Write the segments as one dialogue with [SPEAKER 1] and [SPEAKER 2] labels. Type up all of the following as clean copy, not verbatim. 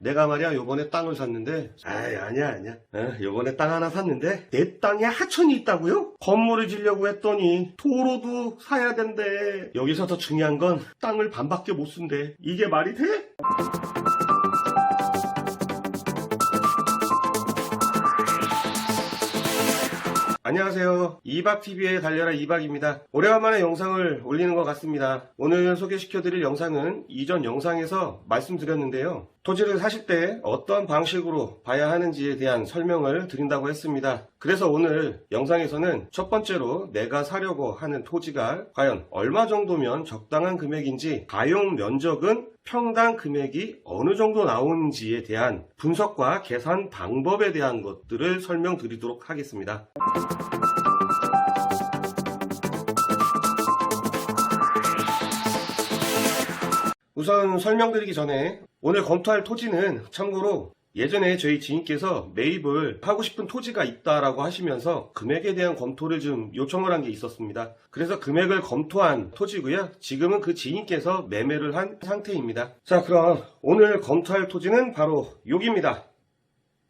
[SPEAKER 1] 내가 말이야 요번에 땅을 샀는데 아니야 요번에 땅 하나 샀는데 내 땅에 하천이 있다고요? 건물을 지려고 했더니 도로도 사야 된대. 여기서 더 중요한 건 땅을 반밖에 못 쓴대. 이게 말이 돼? 안녕하세요. 이박TV의 달려라 이박입니다. 오래간만에 영상을 올리는 것 같습니다. 오늘 소개시켜드릴 영상은 이전 영상에서 말씀드렸는데요. 토지를 사실 때 어떤 방식으로 봐야 하는지에 대한 설명을 드린다고 했습니다. 그래서 오늘 영상에서는 첫 번째로 내가 사려고 하는 토지가 과연 얼마 정도면 적당한 금액인지, 가용 면적은 평당 금액이 어느 정도 나오는지에 대한 분석과 계산 방법에 대한 것들을 설명드리도록 하겠습니다. 우선 설명드리기 전에 오늘 검토할 토지는 참고로 예전에 저희 지인께서 매입을 하고 싶은 토지가 있다라고 하시면서 금액에 대한 검토를 좀 요청을 한 게 있었습니다. 그래서 금액을 검토한 토지고요. 지금은 그 지인께서 매매를 한 상태입니다. 자, 그럼 오늘 검토할 토지는 바로 여기입니다.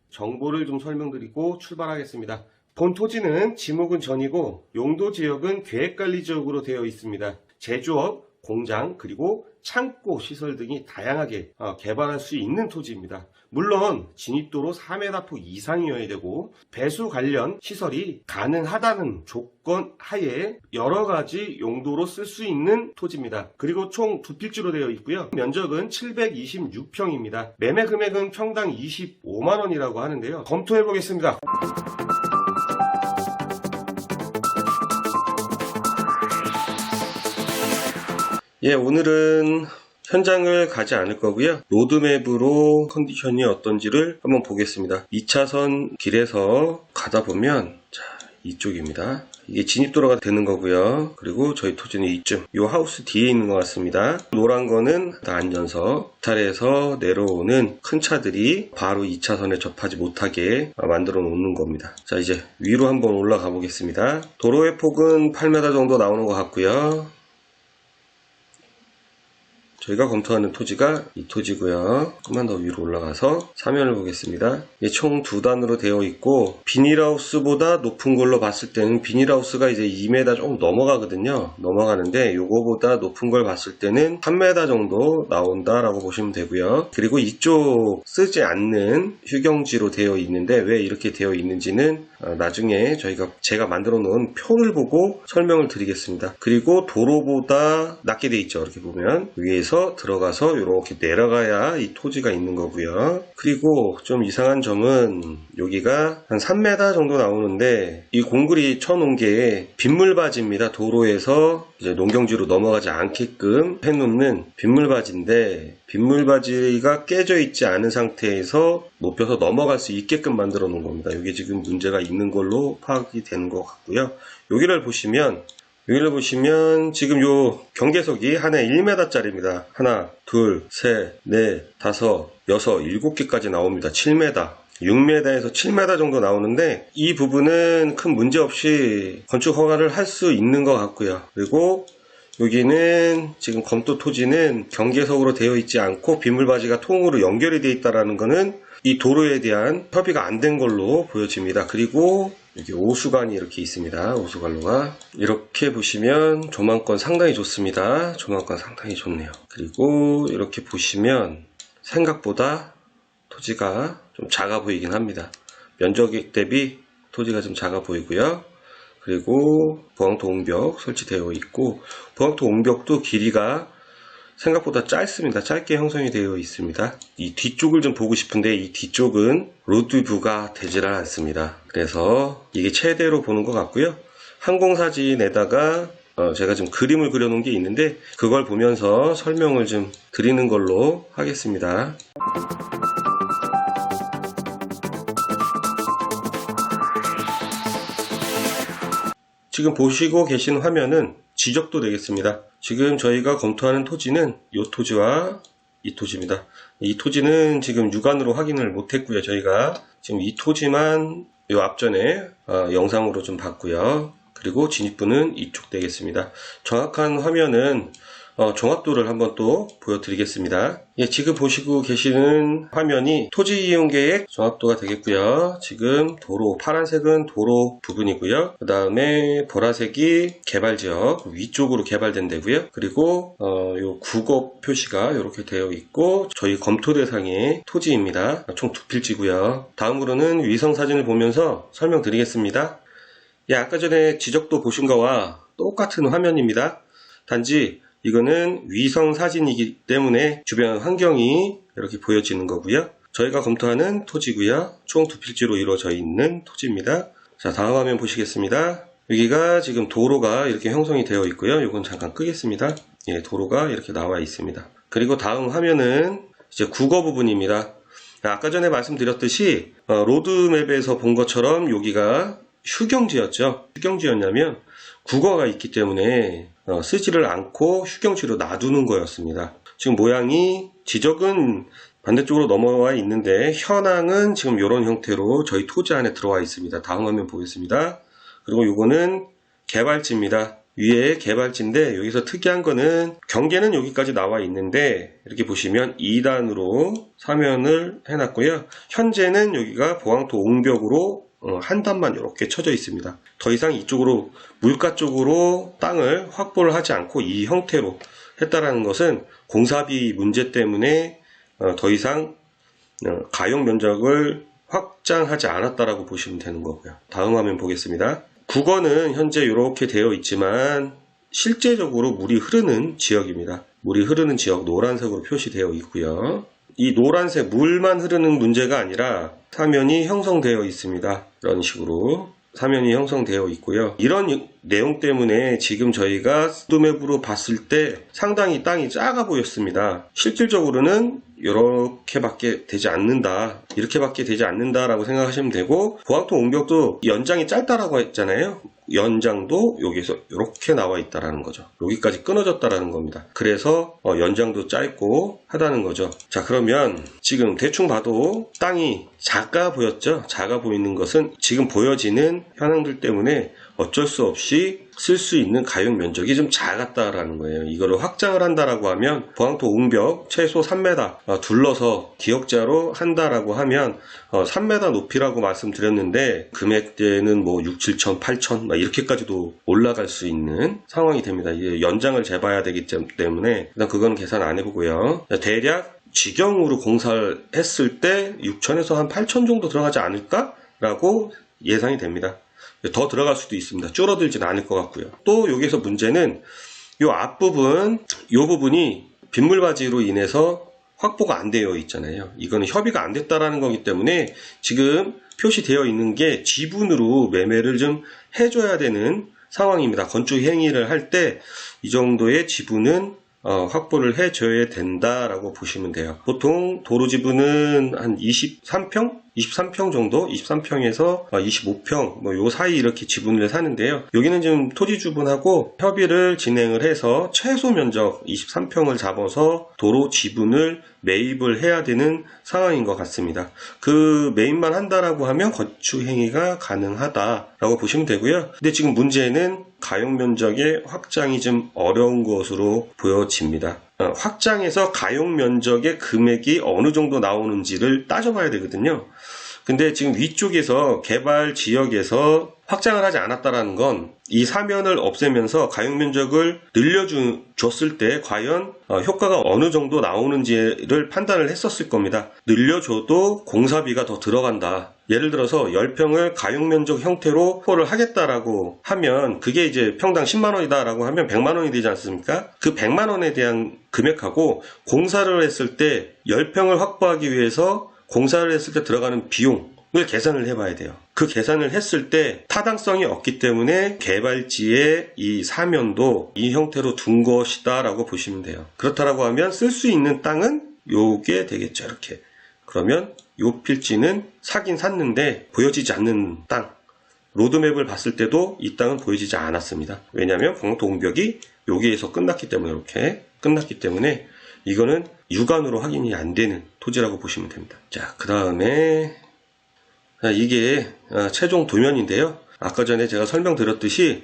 [SPEAKER 1] 정보를 좀 설명드리고 출발하겠습니다. 본 토지는 지목은 전이고 용도지역은 계획관리지역으로 되어 있습니다. 제조업, 공장, 그리고 창고 시설 등이 다양하게 개발할 수 있는 토지입니다. 물론 진입도로 4m포 이상이어야 되고 배수 관련 시설이 가능하다는 조건 하에 여러가지 용도로 쓸 수 있는 토지입니다. 그리고 총 2필지로 되어 있고요. 면적은 726평입니다. 매매 금액은 평당 25만원이라고 하는데요. 검토해 보겠습니다. 오늘은 현장을 가지 않을 거고요. 로드맵으로 컨디션이 어떤지를 한번 보겠습니다. 2차선 길에서 가다 보면 이쪽입니다. 이게 진입도로가 되는 거고요. 그리고 저희 토지는 이쯤, 이 하우스 뒤에 있는 것 같습니다. 노란 거는 다 안전석, 이탈에서 내려오는 큰 차들이 바로 2차선에 접하지 못하게 만들어 놓는 겁니다. 자, 이제 위로 한번 올라가 보겠습니다. 도로의 폭은 8m 정도 나오는 것 같고요. 저희가 검토하는 토지가 이 토지고요. 조금만 더 위로 올라가서 사면을 보겠습니다. 총 2단으로 되어 있고 비닐하우스보다 높은 걸로 봤을 때는, 비닐하우스가 이제 2m 조금 넘어가거든요. 넘어가는데 요거보다 높은 걸 봤을 때는 3m 정도 나온다라고 보시면 되고요. 그리고 이쪽 쓰지 않는 휴경지로 되어 있는데 왜 이렇게 되어 있는지는 나중에 제가 만들어 놓은 표를 보고 설명을 드리겠습니다. 그리고 도로보다 낮게 되어 있죠. 이렇게 보면 위에서 들어가서 이렇게 내려가야 이 토지가 있는 거고요. 그리고 좀 이상한 점은 여기가 한 3m 정도 나오는데 이 공구리 쳐놓은 게 빗물바지입니다. 도로에서 이제 농경지로 넘어가지 않게끔 해놓는 빗물바지인데, 빗물바지가 깨져 있지 않은 상태에서 높여서 넘어갈 수 있게끔 만들어 놓은 겁니다. 이게 지금 문제가 있는 걸로 파악이 되는 것 같고요. 여기를 보시면 지금 요 경계석이 하나에 1m짜리입니다. 하나, 둘, 셋, 넷, 다섯, 여섯, 7개까지 나옵니다. 7m. 6m에서 7m 정도 나오는데 이 부분은 큰 문제 없이 건축 허가를 할 수 있는 것 같고요. 그리고 여기는 지금 검토 토지는 경계석으로 되어 있지 않고 빗물바지가 통으로 연결이 되어 있다는 것은 이 도로에 대한 협의가 안 된 걸로 보여집니다. 그리고 여기 오수관이 이렇게 있습니다. 오수관로가 이렇게 보시면 조망권 상당히 좋습니다. 조망권 상당히 좋네요. 그리고 이렇게 보시면 생각보다 토지가 좀 작아 보이긴 합니다. 면적 대비 토지가 좀 작아 보이고요. 그리고 보강토 옹벽 설치되어 있고, 보강토 옹벽도 길이가 생각보다 짧습니다. 짧게 형성이 되어 있습니다. 이 뒤쪽을 좀 보고 싶은데 이 뒤쪽은 로드뷰가 되질 않습니다. 그래서 이게 최대로 보는 것 같고요. 항공사진에다가 제가 좀 그림을 그려놓은 게 있는데 그걸 보면서 설명을 좀 드리는 걸로 하겠습니다. 지금 보시고 계신 화면은 지적도 되겠습니다. 지금 저희가 검토하는 토지는 이 토지와 이 토지입니다. 이 토지는 지금 육안으로 확인을 못했고요. 저희가 지금 이 토지만 이 앞전에 영상으로 좀 봤고요. 그리고 진입부는 이쪽 되겠습니다. 정확한 화면은 정확도를 한번 또 보여드리겠습니다. 예, 지금 보시고 계시는 화면이 토지 이용 계획 정확도가 되겠고요. 지금 도로, 파란색은 도로 부분이고요. 그 다음에 보라색이 개발지역 위쪽으로 개발된 데고요. 그리고 요 국어 표시가 이렇게 되어 있고 저희 검토 대상의 토지입니다. 총 2필지고요. 다음으로는 위성 사진을 보면서 설명드리겠습니다. 예, 아까 전에 지적도 보신 거와 똑같은 화면입니다. 단지 이거는 위성 사진이기 때문에 주변 환경이 이렇게 보여지는 거고요. 저희가 검토하는 토지고요. 총 2필지로 이루어져 있는 토지입니다. 자, 다음 화면 보시겠습니다. 여기가 지금 도로가 이렇게 형성이 되어 있고요. 이건 잠깐 끄겠습니다. 예, 도로가 이렇게 나와 있습니다. 그리고 다음 화면은 이제 국어 부분입니다. 아까 전에 말씀드렸듯이 로드맵에서 본 것처럼 여기가 휴경지였죠. 휴경지였냐면 국어가 있기 때문에 쓰지를 않고 휴경지로 놔두는 거였습니다. 지금 모양이 지적은 반대쪽으로 넘어와 있는데 현황은 지금 이런 형태로 저희 토지 안에 들어와 있습니다. 다음 화면 보겠습니다. 그리고 이거는 개발지입니다. 위에 개발지인데 여기서 특이한 거는 경계는 여기까지 나와 있는데 이렇게 보시면 2단으로 사면을 해놨고요. 현재는 여기가 보강토 옹벽으로 한 단만 이렇게 쳐져 있습니다. 더 이상 이쪽으로 물가 쪽으로 땅을 확보를 하지 않고 이 형태로 했다라는 것은 공사비 문제 때문에 더 이상 가용 면적을 확장하지 않았다라고 보시면 되는 거고요. 다음 화면 보겠습니다. 국어는 현재 이렇게 되어 있지만 실제적으로 물이 흐르는 지역입니다. 물이 흐르는 지역 노란색으로 표시되어 있고요. 이 노란색 물만 흐르는 문제가 아니라 사면이 형성되어 있습니다. 이런 식으로 사면이 형성되어 있고요. 이런 내용 때문에 지금 저희가 로드맵으로 봤을 때 상당히 땅이 작아 보였습니다. 실질적으로는 이렇게밖에 되지 않는다, 이렇게밖에 되지 않는다라고 생각하시면 되고, 보강토 옹벽도 연장이 짧다라고 했잖아요. 연장도 여기서 이렇게 나와 있다라는 거죠. 여기까지 끊어졌다라는 겁니다. 그래서 연장도 짧고 하다는 거죠. 자, 그러면 지금 대충 봐도 땅이 작아 보였죠. 작아 보이는 것은 지금 보여지는 현황들 때문에 어쩔 수 없이 쓸 수 있는 가용 면적이 좀 작았다라는 거예요. 이거를 확장을 한다라고 하면 보강토 옹벽 최소 3m 둘러서 기역자로 한다라고 하면 3m 높이라고 말씀드렸는데 금액대는 뭐 6, 7천, 8천 이렇게까지도 올라갈 수 있는 상황이 됩니다. 이게 연장을 재봐야 되기 때문에 일단 그건 계산 안 해보고요. 대략 지경으로 공사를 했을 때 6천에서 한 8천 정도 들어가지 않을까라고 예상이 됩니다. 더 들어갈 수도 있습니다. 줄어들지는 않을 것 같고요. 또 여기서 문제는 이 앞부분, 이 부분이 빗물바지로 인해서 확보가 안 되어 있잖아요. 이거는 협의가 안 됐다라는 거기 때문에 지금 표시되어 있는 게 지분으로 매매를 좀 해줘야 되는 상황입니다. 건축 행위를 할 때 이 정도의 지분은 확보를 해줘야 된다라고 보시면 돼요. 보통 도로 지분은 한 23평 정도, 23평에서 25평 요 사이 이렇게 지분을 사는데요. 여기는 지금 토지 주분하고 협의를 진행을 해서 최소 면적 23평을 잡아서 도로 지분을 매입을 해야 되는 상황인 것 같습니다. 그 매입만 한다라고 하면 건축 행위가 가능하다라고 보시면 되고요. 근데 지금 문제는 가용 면적의 확장이 좀 어려운 것으로 보여집니다. 확장해서 가용 면적의 금액이 어느 정도 나오는지를 따져봐야 되거든요. 근데 지금 위쪽에서 개발 지역에서 확장을 하지 않았다라는 건 이 사면을 없애면서 가용 면적을 늘려줬을 때 과연 효과가 어느 정도 나오는지를 판단을 했었을 겁니다. 늘려줘도 공사비가 더 들어간다. 예를 들어서 10평을 가용 면적 형태로 확보를 하겠다라고 하면 그게 이제 평당 10만 원이다라고 하면 100만 원이 되지 않습니까? 그 100만 원에 대한 금액하고 공사를 했을 때 10평을 확보하기 위해서 공사를 했을 때 들어가는 비용을 계산을 해봐야 돼요. 그 계산을 했을 때 타당성이 없기 때문에 개발지의 이 사면도 이 형태로 둔 것이다 라고 보시면 돼요. 그렇다라고 하면 쓸 수 있는 땅은 요게 되겠죠. 이렇게. 그러면 요 필지는 사긴 샀는데 보여지지 않는 땅. 로드맵을 봤을 때도 이 땅은 보여지지 않았습니다. 왜냐하면 보강토 옹벽이 여기에서 끝났기 때문에 이렇게 끝났기 때문에 이거는 육안으로 확인이 안 되는 토지라고 보시면 됩니다. 자, 그 다음에 이게 최종 도면인데요. 아까 전에 제가 설명드렸듯이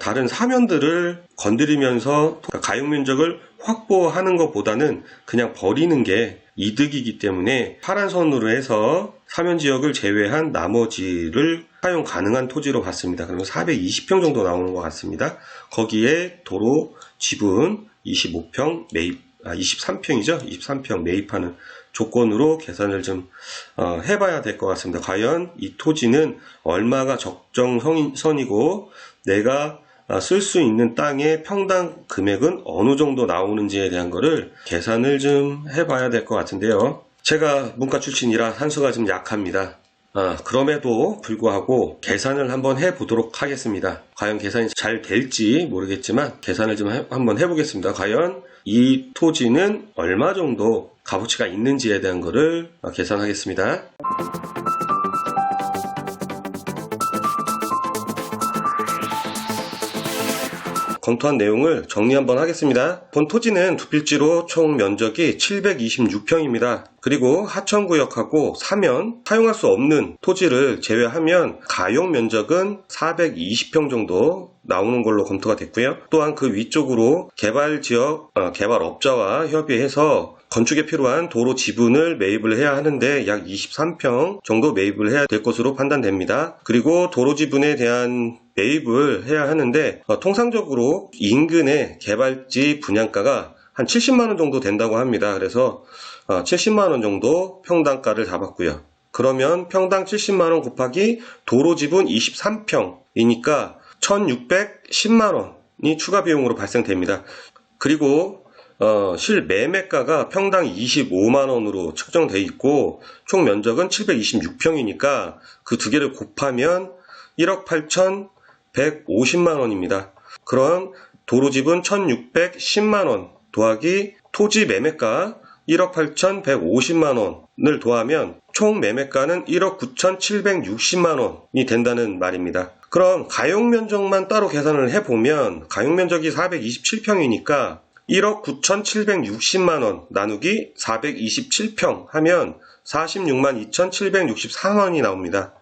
[SPEAKER 1] 다른 사면들을 건드리면서 가용 면적을 확보하는 것보다는 그냥 버리는 게 이득이기 때문에 파란 선으로 해서 사면 지역을 제외한 나머지를 사용 가능한 토지로 봤습니다. 그러면 420평 정도 나오는 것 같습니다. 거기에 도로 지분 25평 매입, 23평이죠. 23평 매입하는 조건으로 계산을 좀 해봐야 될 것 같습니다. 과연 이 토지는 얼마가 적정선이고 내가 쓸 수 있는 땅의 평당 금액은 어느 정도 나오는지에 대한 거를 계산을 좀 해봐야 될 것 같은데요. 제가 문과 출신이라 산수가 좀 약합니다. 그럼에도 불구하고 계산을 한번 해보도록 하겠습니다. 과연 계산이 잘 될지 모르겠지만 계산을 좀 한번 해보겠습니다. 과연 이 토지는 얼마 정도 값어치가 있는지에 대한 거를 계산하겠습니다. 검토한 내용을 정리 한번 하겠습니다. 본 토지는 두 필지로 총 면적이 726평입니다. 그리고 하천구역하고 사면, 사용할 수 없는 토지를 제외하면 가용 면적은 420평 정도 나오는 걸로 검토가 됐고요. 또한 그 위쪽으로 개발지역, 개발업자와 협의해서 건축에 필요한 도로 지분을 매입을 해야 하는데 약 23평 정도 매입을 해야 될 것으로 판단됩니다. 그리고 도로 지분에 대한 매입을 해야 하는데 통상적으로 인근의 개발지 분양가가 한 70만원 정도 된다고 합니다. 그래서 70만원 정도 평당가를 잡았고요. 그러면 평당 70만원 곱하기 도로 지분 23평이니까 1610만원이 추가 비용으로 발생됩니다. 그리고 실 매매가가 평당 25만원으로 측정되어 있고 총 면적은 726평이니까 그 두 개를 곱하면 1억 8,150만원입니다. 그럼 도로지분 1610만원 더하기 토지 매매가 1억 8,150만원을 더하면 총 매매가는 1억 9,760만원이 된다는 말입니다. 그럼 가용면적만 따로 계산을 해보면 가용면적이 427평이니까 1억 9,760만원 나누기 427평 하면 46만 2,763원이 나옵니다.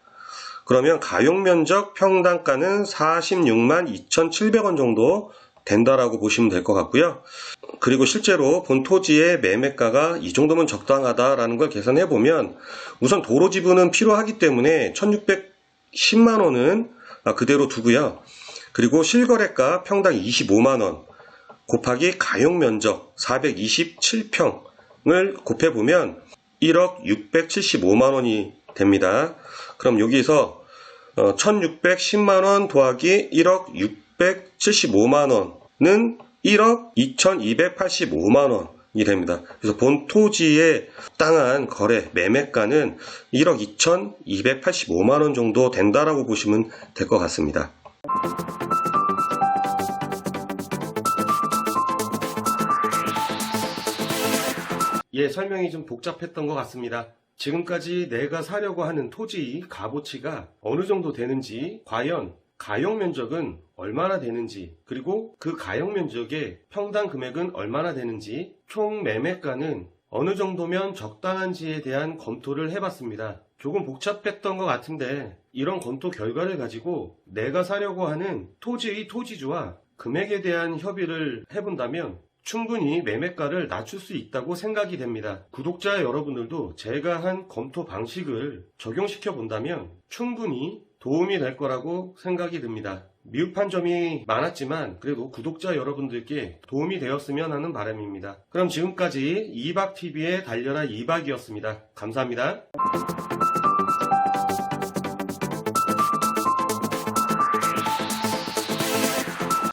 [SPEAKER 1] 그러면 가용면적 평당가는 46만 2,700원 정도 된다라고 보시면 될 것 같고요. 그리고 실제로 본 토지의 매매가가 이 정도면 적당하다라는 걸 계산해보면 우선 도로 지분은 필요하기 때문에 1,610만원은 그대로 두고요. 그리고 실거래가 평당 25만원 곱하기 가용면적 427평을 곱해보면 1억 675만원이 됩니다. 그럼 여기서 1610만원 더하기 1억 675만원은 1억 2285만원이 됩니다. 그래서 본 토지의 땅한 거래 매매가는 1억 2285만원 정도 된다라고 보시면 될 것 같습니다. 설명이 좀 복잡했던 것 같습니다. 지금까지 내가 사려고 하는 토지 값어치가 어느 정도 되는지, 과연 가용 면적은 얼마나 되는지, 그리고 그 가용 면적의 평당 금액은 얼마나 되는지, 총 매매가는 어느 정도면 적당한지에 대한 검토를 해봤습니다. 조금 복잡했던 것 같은데 이런 검토 결과를 가지고 내가 사려고 하는 토지의 토지주와 금액에 대한 협의를 해본다면 충분히 매매가를 낮출 수 있다고 생각이 됩니다. 구독자 여러분들도 제가 한 검토 방식을 적용시켜 본다면 충분히 도움이 될 거라고 생각이 듭니다. 미흡한 점이 많았지만 그래도 구독자 여러분들께 도움이 되었으면 하는 바람입니다. 그럼 지금까지 이박TV의 달려라 이박이었습니다. 감사합니다.